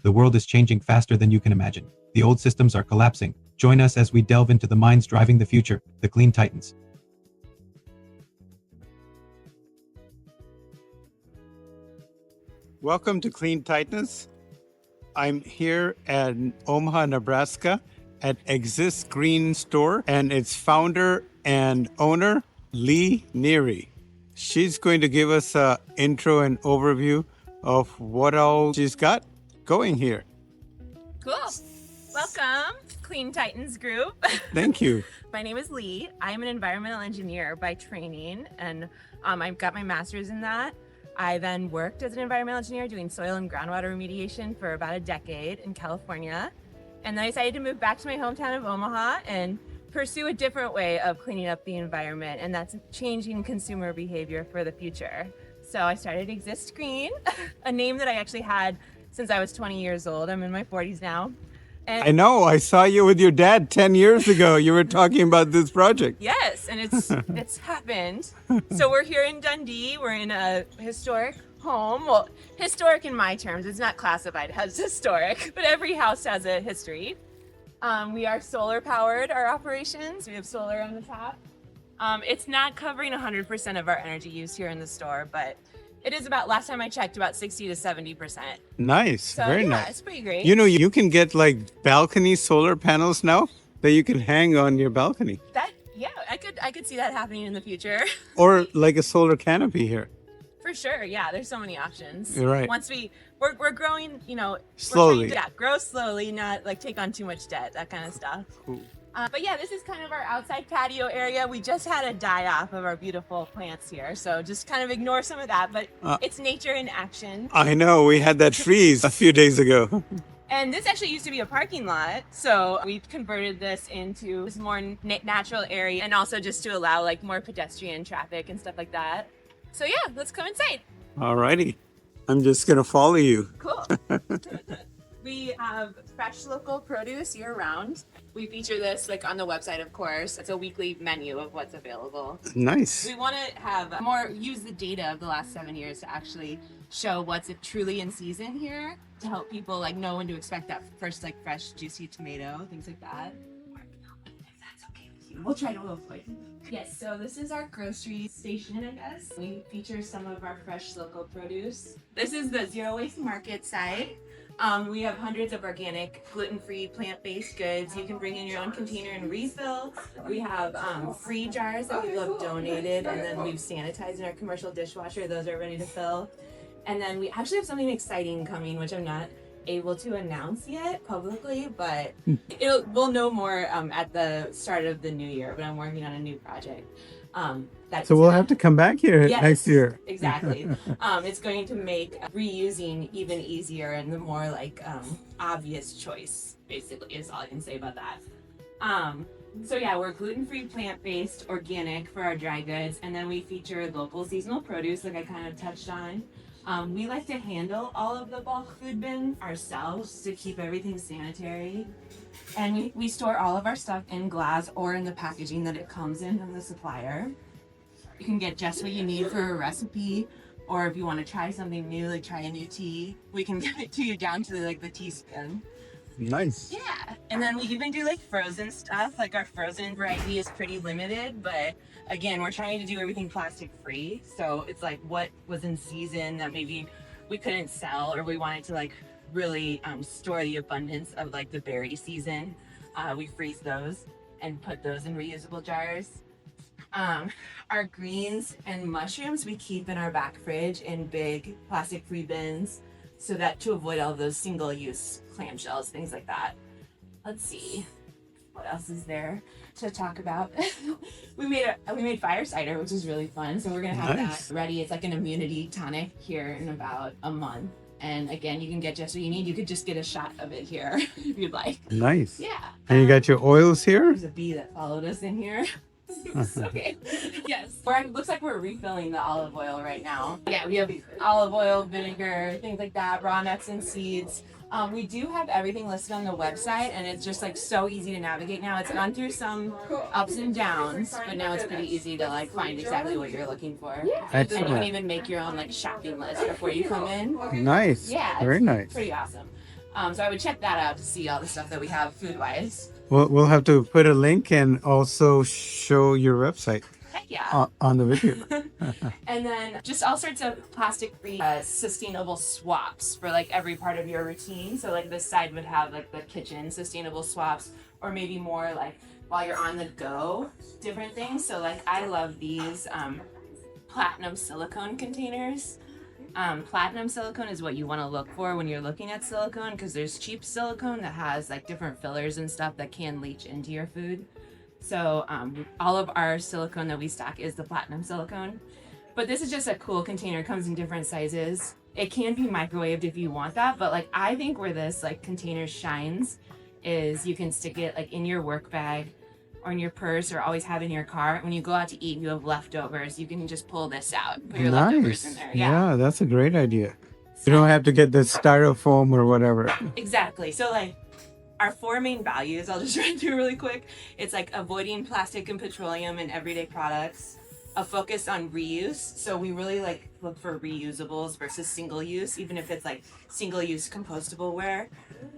The world is changing faster than you can imagine. The old systems are collapsing. Join us as we delve into the minds driving the future, the Clean Titans. Welcome to Clean Titans. I'm here at Omaha, Nebraska at Exist Green Store and its founder and owner, Lee Neri. She's going to give us an intro and overview of what all she's got going here. Cool. Welcome, Clean Titans Group. Thank you. My name is Lee. I'm an environmental engineer by training, and I've got my master's in that. I then worked as an environmental engineer doing soil and groundwater remediation for about a decade in California. And then I decided to move back to my hometown of Omaha and pursue a different way of cleaning up the environment, and that's changing consumer behavior for the future. So I started Exist Green, a name that I actually had since I was 20 years old. I'm in my 40s now. And I know, I saw you with your dad 10 years ago. You were talking about this project. yes, and it's happened. So we're here in Dundee. We're in a historic home. Well, historic in my terms. It's not classified as historic, but every house has a history. We are solar powered, our operations. We have solar on the top. It's not covering 100% of our energy use here in the store, but it is about, last time I checked, about 60 to 70%. Nice, So very yeah, nice. it's pretty great. You know, you can get like balcony solar panels now that you can hang on your balcony. I could see that happening in the future. Or like a solar canopy here. For sure, yeah. There's so many options. You're right. Once we're growing, Slowly. Grow slowly, not like take on too much debt, that kind of stuff. Cool. But yeah, this is kind of our outside patio area. We just had a die off of our beautiful plants here, so just kind of ignore some of that. But it's nature in action. I know, we had that freeze a few days ago. And this actually used to be a parking lot, so we've converted this into this more natural area, and also just to allow like more pedestrian traffic and stuff like that. So yeah, let's come inside. Alrighty, I'm just gonna follow you. Cool. We have fresh local produce year round. We feature this like on the website, of course. It's a weekly menu of what's available. Nice. We want to have use the data of the last 7 years to actually show what's truly in season here, to help people like know when to expect that first like fresh juicy tomato, things like that. If that's okay with you, we'll try to avoid. Yes, so this is our grocery station, I guess. We feature some of our fresh local produce. This is the zero waste market side. We have hundreds of organic, gluten-free, plant-based goods. You can bring in your own container and refill. We have free jars that people have donated, and then we've sanitized in our commercial dishwasher. Those are ready to fill. And then we actually have something exciting coming, which I'm not able to announce yet publicly, but we'll know more at the start of the new year. But I'm working on a new project. So we'll have to come back here Yes, next year. Exactly. It's going to make reusing even easier and the more like obvious choice, basically, is all I can say about that. So yeah, we're gluten-free, plant-based, organic for our dry goods, and then we feature local seasonal produce, like I kind of touched on. We like to handle all of the bulk food bins ourselves to keep everything sanitary. And we store all of our stuff in glass or in the packaging that it comes in from the supplier. You can get just what you need for a recipe, or if you want to try something new, like try a new tea, we can give it to you down to the teaspoon. Nice. Yeah, and then we even do like frozen stuff. Like our frozen variety is pretty limited, but again, we're trying to do everything plastic free. So it's like what was in season that maybe we couldn't sell, or we wanted to like really store the abundance of like the berry season. We freeze those and put those in reusable jars. Our greens and mushrooms we keep in our back fridge in big plastic free bins, so that to avoid all those single-use clamshells, things like that. Let's see, what else is there to talk about? we made fire cider, which is really fun. So we're gonna have that ready. It's like an immunity tonic here in about a month. And again, you can get just what you need. You could just get a shot of it here if you'd like. Nice. Yeah. And you got your oils here? There's a bee that followed us in here. Okay. Yes. It looks like we're refilling the olive oil right now. Yeah, we have olive oil, vinegar, things like that, raw nuts and seeds. We do have everything listed on the website, and it's just like so easy to navigate now. It's gone through some ups and downs, but now it's pretty easy to like find exactly what you're looking for. And you can even make your own like shopping list before you come in. Nice. Yeah. Very nice. Pretty awesome. So I would check that out to see all the stuff that we have food-wise. We'll have to put a link and also show your website Heck yeah. on the video. And then just all sorts of plastic-free sustainable swaps for like every part of your routine. So like this side would have like the kitchen sustainable swaps, or maybe more like while you're on the go, different things. So like I love these platinum silicone containers. Platinum silicone is what you want to look for when you're looking at silicone, because there's cheap silicone that has like different fillers and stuff that can leach into your food. So all of our silicone that we stock is the platinum silicone. But this is just a cool container. It comes in different sizes. It can be microwaved if you want that, but like I think where this like container shines is you can stick it like in your work bag or in your purse, or always have in your car. When you go out to eat and you have leftovers, you can just pull this out, put your leftovers in there. Yeah, that's a great idea. You don't have to get the styrofoam or whatever. Exactly. So like our 4 main values, I'll just run through really quick. It's like avoiding plastic and petroleum in everyday products, a focus on reuse. So we really like look for reusables versus single use, even if it's like single use compostable ware.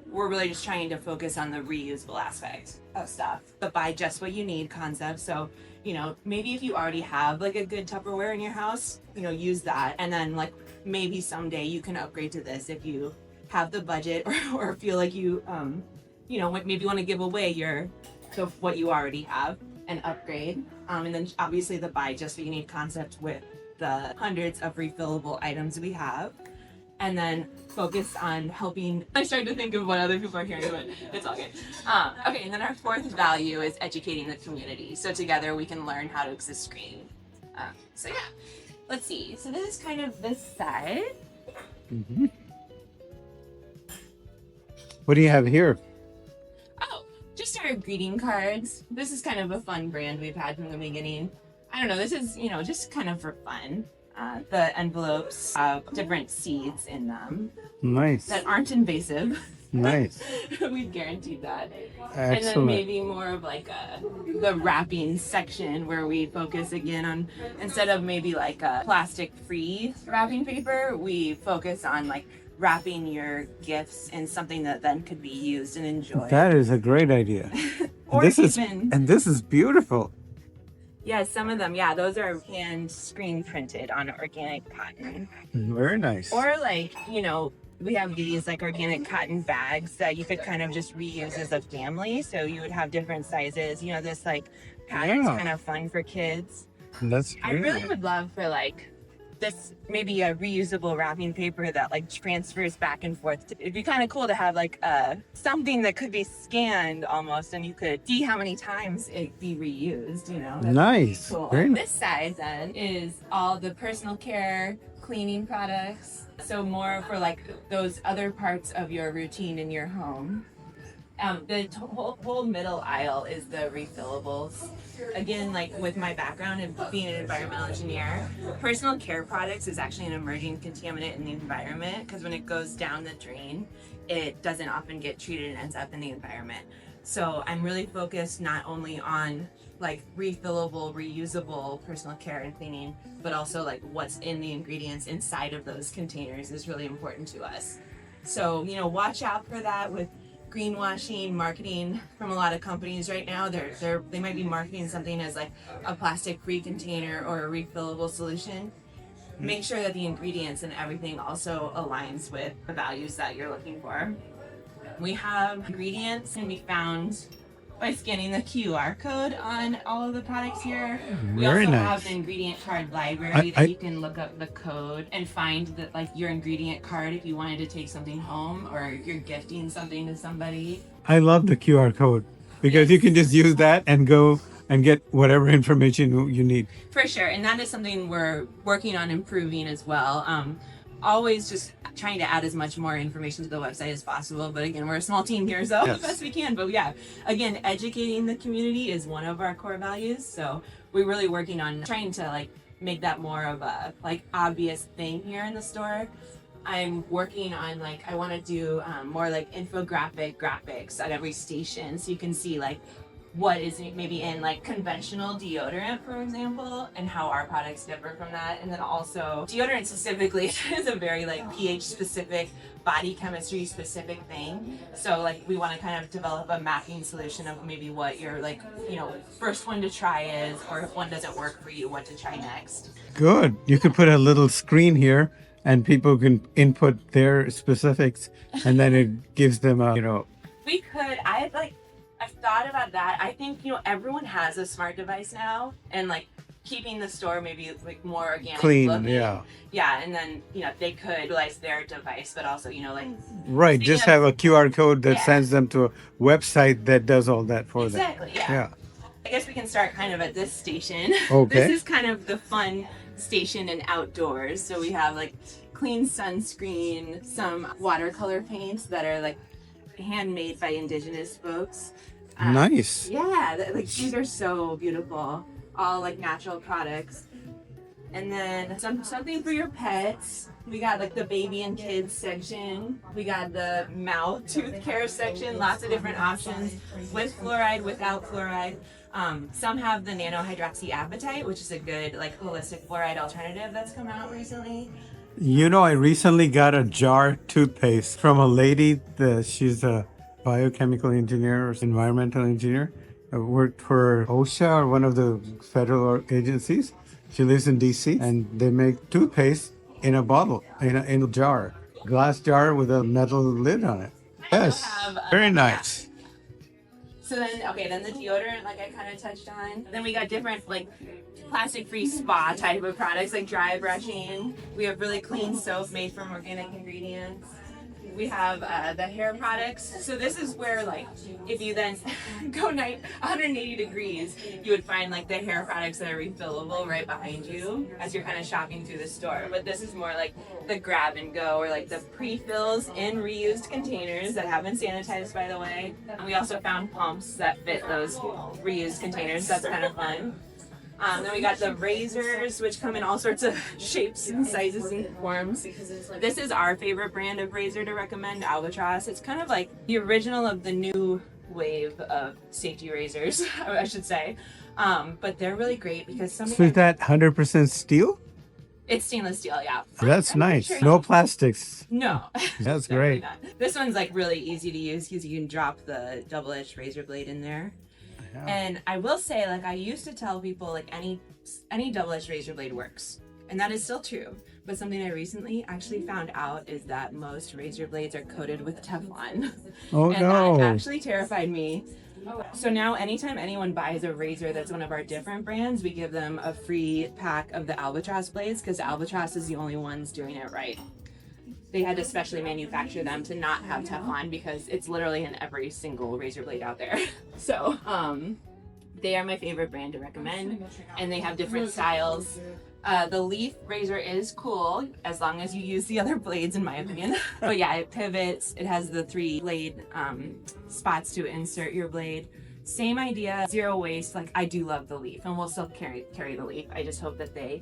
We're really just trying to focus on the reusable aspect of stuff. The buy just what you need concept. So, you know, maybe if you already have like a good Tupperware in your house, you know, use that. And then like maybe someday you can upgrade to this if you have the budget, or feel like you, you know, maybe want to give away what you already have and upgrade. And then obviously the buy just what you need concept with the hundreds of refillable items we have. And then focus on helping. I started to think of what other people are hearing, but it's all good. Okay, and then our 4th value is educating the community. So together we can learn how to exist green. So yeah, let's see. So this is kind of this side. Mm-hmm. What do you have here? Oh, just our greeting cards. This is kind of a fun brand we've had from the beginning. I don't know, this is, you know, just kind of for fun. The envelopes have different seeds in them. Nice. That aren't invasive. Nice. We've guaranteed that. Excellent. And then maybe more of like the wrapping section, where we focus again on, instead of maybe like a plastic-free wrapping paper, we focus on like wrapping your gifts in something that then could be used and enjoyed. That is a great idea. Or this even, this is beautiful. yeah, some of them, yeah, those are hand screen printed on organic cotton. Very nice. Or like, you know, we have these like organic cotton bags that you could kind of just reuse as a family. So you would have different sizes. You know, this like pattern's kind of fun for kids. That's great. I really would love for like this, maybe a reusable wrapping paper that like transfers back and forth. It'd be kind of cool to have like something that could be scanned almost, and you could see how many times it be reused, you know. Nice. Cool. Very nice. This side then is all the personal care cleaning products. So more for like those other parts of your routine in your home. The whole middle aisle is the refillables. Again, like with my background in being an environmental engineer, personal care products is actually an emerging contaminant in the environment, because when it goes down the drain, it doesn't often get treated and ends up in the environment. So I'm really focused not only on like refillable, reusable personal care and cleaning, but also like what's in the ingredients inside of those containers is really important to us. So, you know, watch out for that with greenwashing marketing from a lot of companies right now. They might be marketing something as like a plastic-free container or a refillable solution. Make sure that the ingredients and everything also aligns with the values that you're looking for. We have ingredients can be found by scanning the QR code on all of the products here. We Very also nice. have an ingredient card library that you can look up the code and find that like your ingredient card if you wanted to take something home or you're gifting something to somebody. I love the QR code because you can just use that and go and get whatever information you need. For sure, and that is something we're working on improving as well. Always just trying to add as much more information to the website as possible, but again, we're a small team here, so Yes. the best we can. But yeah, again, educating the community is one of our core values, so we're really working on trying to like make that more of a like obvious thing here in the store. I'm working on like, I want to do more like infographics at every station, so you can see like what is maybe in like conventional deodorant, for example, and how our products differ from that. And then also deodorant specifically is a very like pH specific, body chemistry specific thing. So like we want to kind of develop a mapping solution of maybe what your like, first one to try is, or if one doesn't work for you, what to try next. Good. You could put a little screen here and people can input their specifics and then it gives them We could, I've thought about that. I think, everyone has a smart device now, and like keeping the store maybe like more organic clean, looking. yeah. Yeah, and then, they could utilize their device, but also, like. Right, just have a QR code that Yeah. sends them to a website that does all that for them. Exactly, yeah. I guess we can start kind of at this station. Okay. This is kind of the fun station and outdoors. So we have like clean sunscreen, some watercolor paints that are like handmade by indigenous folks. Nice. Yeah, like these are so beautiful. All like natural products. And then something for your pets. We got like the baby and kids section. We got the mouth tooth care section. Lots of different options with fluoride, without fluoride. Some have the nanohydroxyapatite, which is a good like holistic fluoride alternative that's come out recently. I recently got a jar toothpaste from a lady. She's a biochemical engineer or environmental engineer. Worked for OSHA or one of the federal agencies. She lives in DC, and they make toothpaste in a bottle, in a jar, glass jar with a metal lid on it. Yes, very nice. So then the deodorant, like I kind of touched on. Then we got different like plastic-free spa type of products like dry brushing. We have really clean soap made from organic ingredients. We have the hair products. So this is where like if you then go 180 degrees, you would find like the hair products that are refillable right behind you as you're kind of shopping through the store. But this is more like the grab and go, or like the pre-fills in reused containers that have been sanitized, by the way. And we also found pumps that fit those reused containers. That's kind of fun. Then we got the razors, which come in all sorts of shapes and sizes and forms. This is our favorite brand of razor to recommend, Albatross. It's kind of like the original of the new wave of safety razors, I should say. But they're really great because some So is that 100% steel? It's stainless steel, yeah. That's I'm nice. sure No plastics. No. That's Definitely great. not. This one's like really easy to use because you can drop the double-edged razor blade in there. And I will say, like I used to tell people, like any double-edged razor blade works, and that is still true. But something I recently actually found out is that most razor blades are coated with Teflon. Oh, and no. that actually terrified me. So now anytime anyone buys a razor that's one of our different brands, we give them a free pack of the Albatross blades because Albatross is the only ones doing it right. They had to specially manufacture them to not have Teflon because it's literally in every single razor blade out there. So they are my favorite brand to recommend, and they have different styles. The leaf razor is cool as long as you use the other blades, in my opinion. But yeah, it pivots. It has the 3 blade spots to insert your blade. Same idea, zero waste. Like I do love the leaf, and we'll still carry the leaf. I just hope that they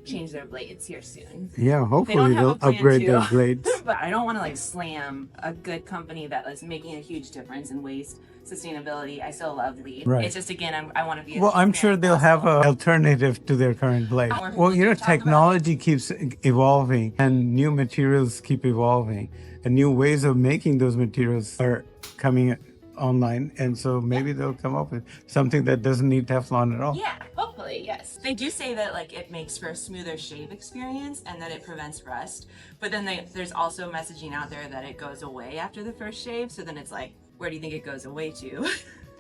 change their blades here soon. Yeah, hopefully they'll upgrade their blades. But I don't want to like slam a good company that is making a huge difference in waste sustainability. I still love leaf. Right. It's just again, I want to be. Well, I'm sure they'll have an alternative to their current blade. Well, technology keeps evolving, and new materials keep evolving, and new ways of making those materials are coming online, and so maybe they'll come up with something that doesn't need Teflon at all. Yeah, hopefully, yes. They do say that like it makes for a smoother shave experience and that it prevents rust. But then there's also messaging out there that it goes away after the first shave. So then it's like, where do you think it goes away to?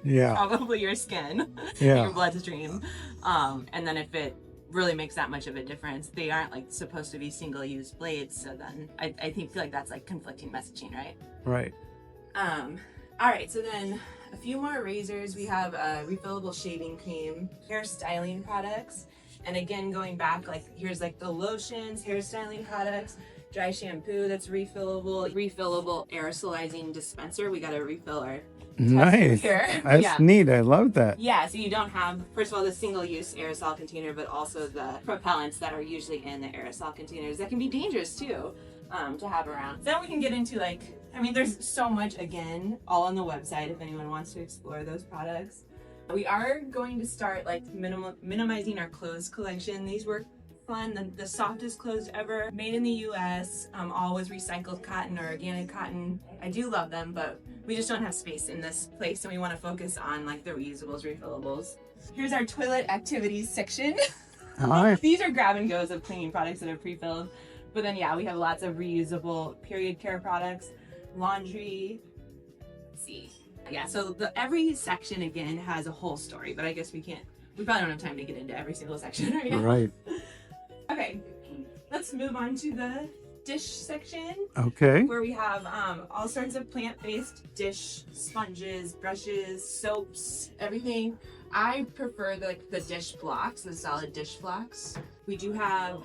Yeah. Probably your skin, Yeah. your bloodstream. And then if it really makes that much of a difference, they aren't like supposed to be single-use blades. So then I feel like that's like conflicting messaging, right? Right. All right, so then a few more razors. We have a refillable shaving cream, hair styling products. And again, going back, like here's like the lotions, hair styling products, dry shampoo that's refillable aerosolizing dispenser. We got to refill our Nice. here. That's neat. I love that. Yeah, so you don't have, first of all, the single-use aerosol container, but also the propellants that are usually in the aerosol containers that can be dangerous too to have around. Then we can get into like, I mean, there's so much, again, all on the website if anyone wants to explore those products. We are going to start like minimizing our clothes collection. These were fun. The softest clothes ever, made in the US, all with recycled cotton or organic cotton. I do love them, but we just don't have space in this place, and we want to focus on like the reusables, refillables. Here's our toilet activities section. All right. These are grab and goes of cleaning products that are pre-filled. But then yeah, we have lots of reusable period care products, laundry. Let's see. Yeah, so every section again has a whole story, but I guess we probably don't have time to get into every single section right now. Right. Okay, let's move on to the dish section. Okay. Where we have all sorts of plant-based dish sponges, brushes, soaps, everything. I prefer the dish blocks, the solid dish blocks. We do have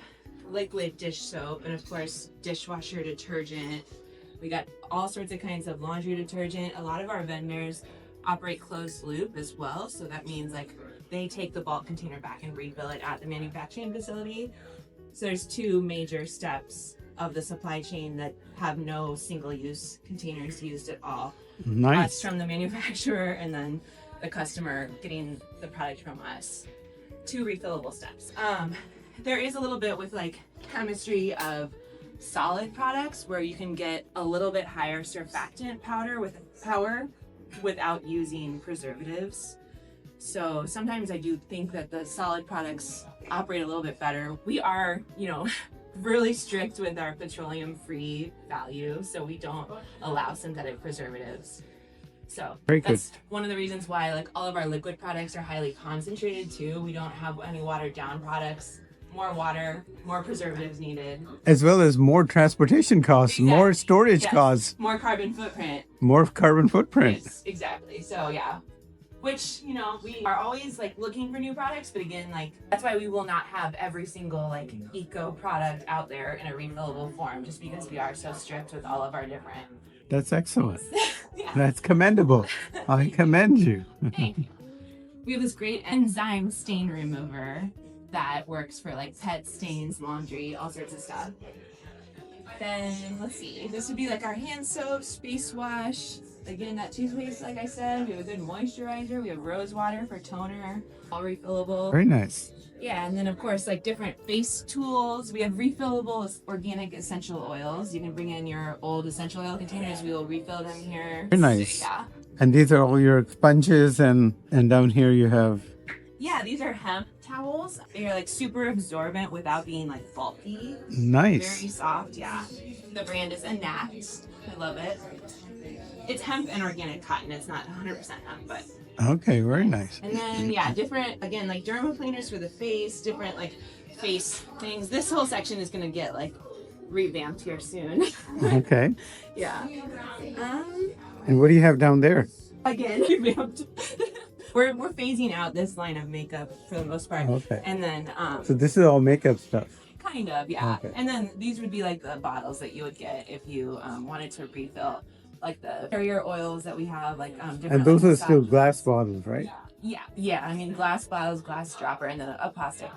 liquid dish soap and of course dishwasher detergent. We got all sorts of kinds of laundry detergent. A lot of our vendors operate closed loop as well, so that means like they take the bulk container back and refill it at the manufacturing facility. So there's two major steps of the supply chain that have no single-use containers used at all. Nice. Us from the manufacturer and then the customer getting the product from us. Two refillable steps. There is a little bit with like chemistry of solid products where you can get a little bit higher surfactant power without using preservatives. So sometimes I do think that the solid products operate a little bit better. We are, really strict with our petroleum-free value, so we don't allow synthetic preservatives. So that's one of the reasons why like all of our liquid products are highly concentrated too. We don't have any watered down products. More water, more preservatives needed. As well as more transportation costs, Exactly. more storage Yes. costs, More carbon footprint. more carbon footprint. Yes, exactly. So yeah. Which, we are always like looking for new products, but again, like that's why we will not have every single like eco product out there in a refillable form, just because we are so strict with all of our different. That's excellent. Yeah. That's commendable. I commend you. Thank you. We have this great enzyme stain remover that works for like pet stains, laundry, all sorts of stuff. Then let's see, this would be like our hand soaps, face wash. Again, that toothpaste, like I said, we have a good moisturizer. We have rose water for toner, all refillable. Very nice. Yeah, and then of course, like different face tools. We have refillable organic essential oils. You can bring in your old essential oil containers. We will refill them here. Very nice. Yeah. And these are all your sponges, and down here you have. Yeah, these are hemp towels. They are like super absorbent without being like bulky. Nice. Very soft, yeah. The brand is Enact. I love it. It's hemp and organic cotton. It's not 100% hemp, but. Okay, very nice. And then, yeah, different, again, like derma cleaners for the face, different like face things. This whole section is going to get like revamped here soon. Okay. Yeah. And what do you have down there? Again, revamped. We're phasing out this line of makeup for the most part. Okay. And then, So this is all makeup stuff. kind of, yeah. Okay. And then these would be like the bottles that you would get if you wanted to refill, like the carrier oils that we have, like different. And those like, are still glass bottles, right? Yeah. I mean, glass bottles, glass dropper, and then a plastic.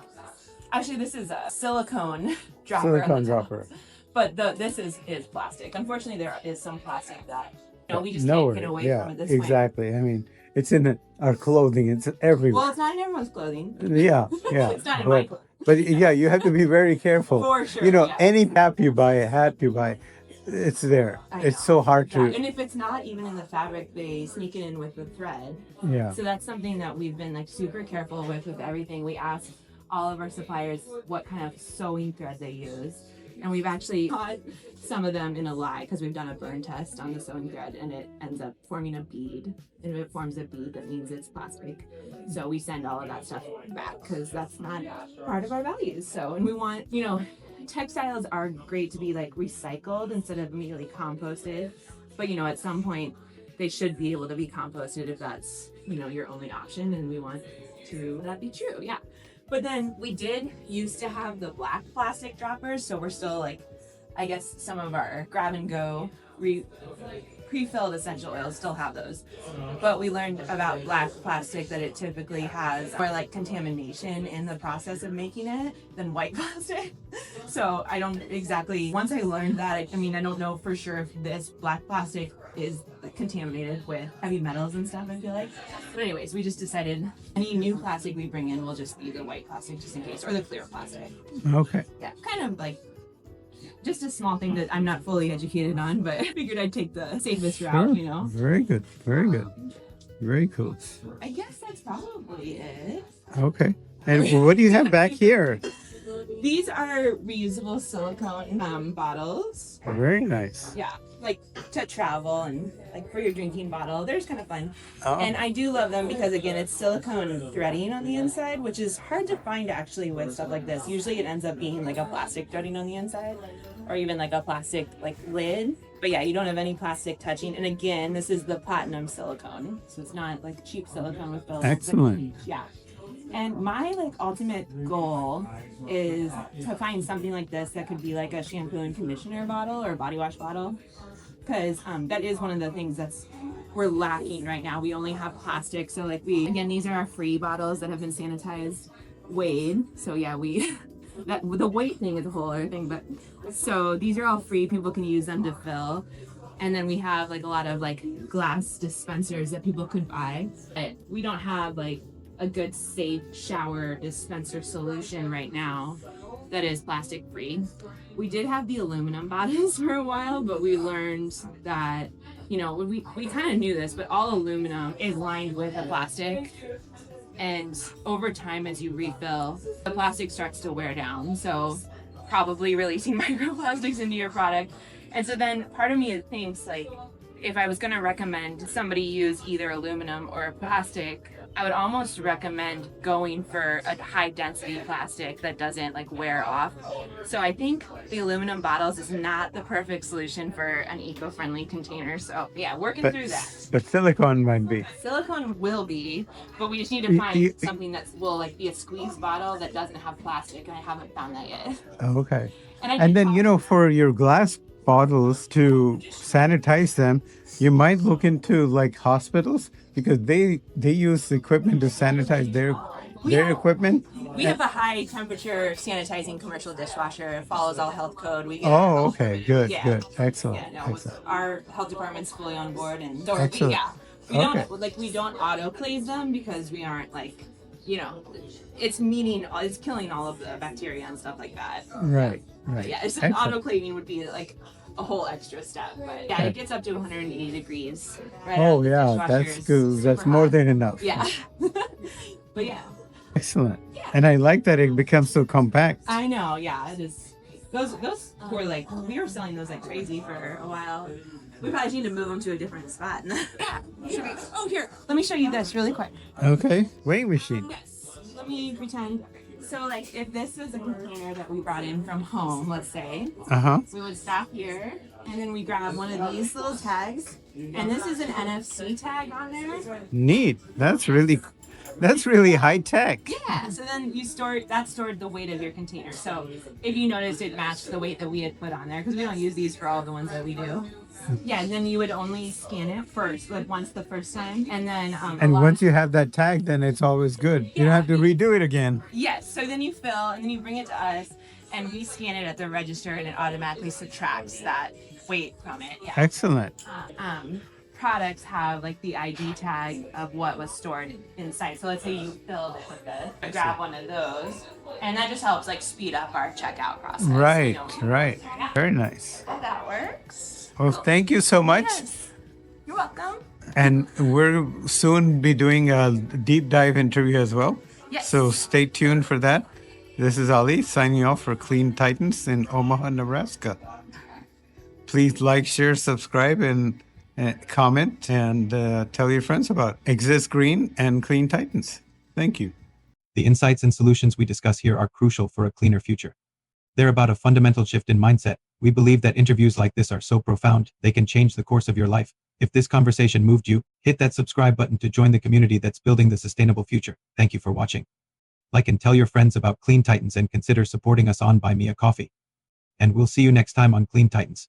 Actually, this is a silicone dropper. Silicone dropper. But this is plastic. Unfortunately, there is some plastic that we just Nowhere. can't get away Yeah, from at this exactly. I mean, it's in our clothing. It's everywhere. Well, it's not in everyone's clothing. Yeah. It's not in my clothing. But yeah, you have to be very careful. For sure, yeah. Any cap you buy, a hat you buy, it's there. It's so hard Yeah, to. and if it's not even in the fabric, they sneak it in with the thread. Yeah. So that's something that we've been like super careful with everything. We ask all of our suppliers what kind of sewing thread they use. And we've actually caught some of them in a lie because we've done a burn test on the sewing thread and it ends up forming a bead. And if it forms a bead, that means it's plastic. So we send all of that stuff back because that's not part of our values. So, and we want, textiles are great to be like recycled instead of immediately composted. But, at some point they should be able to be composted if that's, your only option. And we want to that be true. Yeah. But then we did used to have the black plastic droppers, so we're still like, I guess some of our grab and go pre-filled essential oils still have those. But we learned about black plastic that it typically has more like contamination in the process of making it than white plastic. So I don't exactly, once I learned that, I mean, I don't know for sure if this black plastic is contaminated with heavy metals and stuff, I feel like. But anyways, we just decided any new plastic we bring in will just be the white plastic just in case, or the clear plastic. Okay. Yeah, kind of like just a small thing that I'm not fully educated on, but I figured I'd take the safest route, you know? Very good. Very good. Very cool. I guess that's probably it. Okay. And what do you have back here? These are reusable silicone bottles. Very nice. Yeah, like to travel and like for your drinking bottle. They're just kind of fun. Oh. And I do love them because, again, it's silicone threading on the inside, which is hard to find actually with stuff like this. Usually it ends up being like a plastic threading on the inside or even like a plastic like lid. But yeah, you don't have any plastic touching. And again, this is the platinum silicone. So it's not like cheap silicone with bills. Excellent. Yeah. And my like ultimate goal is to find something like this that could be like a shampoo and conditioner bottle or body wash bottle, because that is one of the things we're lacking right now. We only have plastic, so like these are our free bottles that have been sanitized, weighed. So yeah, the weight thing is a whole other thing, but so these are all free. People can use them to fill. And then we have like a lot of like glass dispensers that people could buy, but we don't have like a good safe shower dispenser solution right now that is plastic free. We did have the aluminum bottles for a while, but we learned that, you know, we kind of knew this, but all aluminum is lined with a plastic, and over time as you refill, the plastic starts to wear down, so probably releasing microplastics into your product. And so then part of me thinks like, if I was going to recommend somebody use either aluminum or plastic, I would almost recommend going for a high density plastic that doesn't like wear off. So I think the aluminum bottles is not the perfect solution for an eco-friendly container. So yeah, working through that. But silicone might be. Silicone will be, but we just need to find something that will like be a squeeze bottle that doesn't have plastic, and I haven't found that yet. Okay. And then, you know, for your glass bottles to sanitize them, you might look into like hospitals, because they use equipment to sanitize their equipment. We have a high temperature sanitizing commercial dishwasher. It follows all health code. We get Okay, good, yeah. good, excellent. Yeah, no, excellent. our health department's fully on board, and so Excellent. we don't don't autoclave them because we aren't like, you know, it's killing all of the bacteria and stuff like that. Right. But yeah, it's autoclaving would be like a whole extra step, but yeah, it gets up to 180 degrees. Right Oh yeah, that's good. That's more than enough. Yeah. But yeah. Excellent. Yeah. And I like that it becomes so compact. I know, yeah, it is. Those were like, we were selling those like crazy for a while. We probably need to move them to a different spot. Yeah. Here, let me show you this really quick. Okay. Weighing machine. Yes. Let me pretend. So like if this was a container that we brought in from home, let's say, we would stop here and then we grab one of these little tags, and this is an NFC tag on there. Neat. That's really high tech. Yeah. So then that stored the weight of your container. So if you noticed, it matched the weight that we had put on there, because we don't use these for all the ones that we do. Yeah, and then you would only scan it first, like once the first time, and then and once you have that tag, then it's always good. You don't have to redo it again. Yes. So then you fill, and then you bring it to us, and we scan it at the register, and it automatically subtracts that weight from it. Yeah. Excellent. Products have like the ID tag of what was stored inside. So let's say you filled it with this, grab one of those, and that just helps like speed up our checkout process. Right, you know? right. Very nice. That works. Well, thank you so much. Yes. You're welcome. And we'll soon be doing a deep dive interview as well. Yes. So stay tuned for that. This is Ali signing off for Clean Titans in Omaha, Nebraska. Please like, share, subscribe, and comment, and tell your friends about Exist Green and Clean Titans. Thank you. The insights and solutions we discuss here are crucial for a cleaner future. They're about a fundamental shift in mindset. We believe that interviews like this are so profound, they can change the course of your life. If this conversation moved you, hit that subscribe button to join the community that's building the sustainable future. Thank you for watching. Like and tell your friends about Clean Titans, and consider supporting us on Buy Me a Coffee. And we'll see you next time on Clean Titans.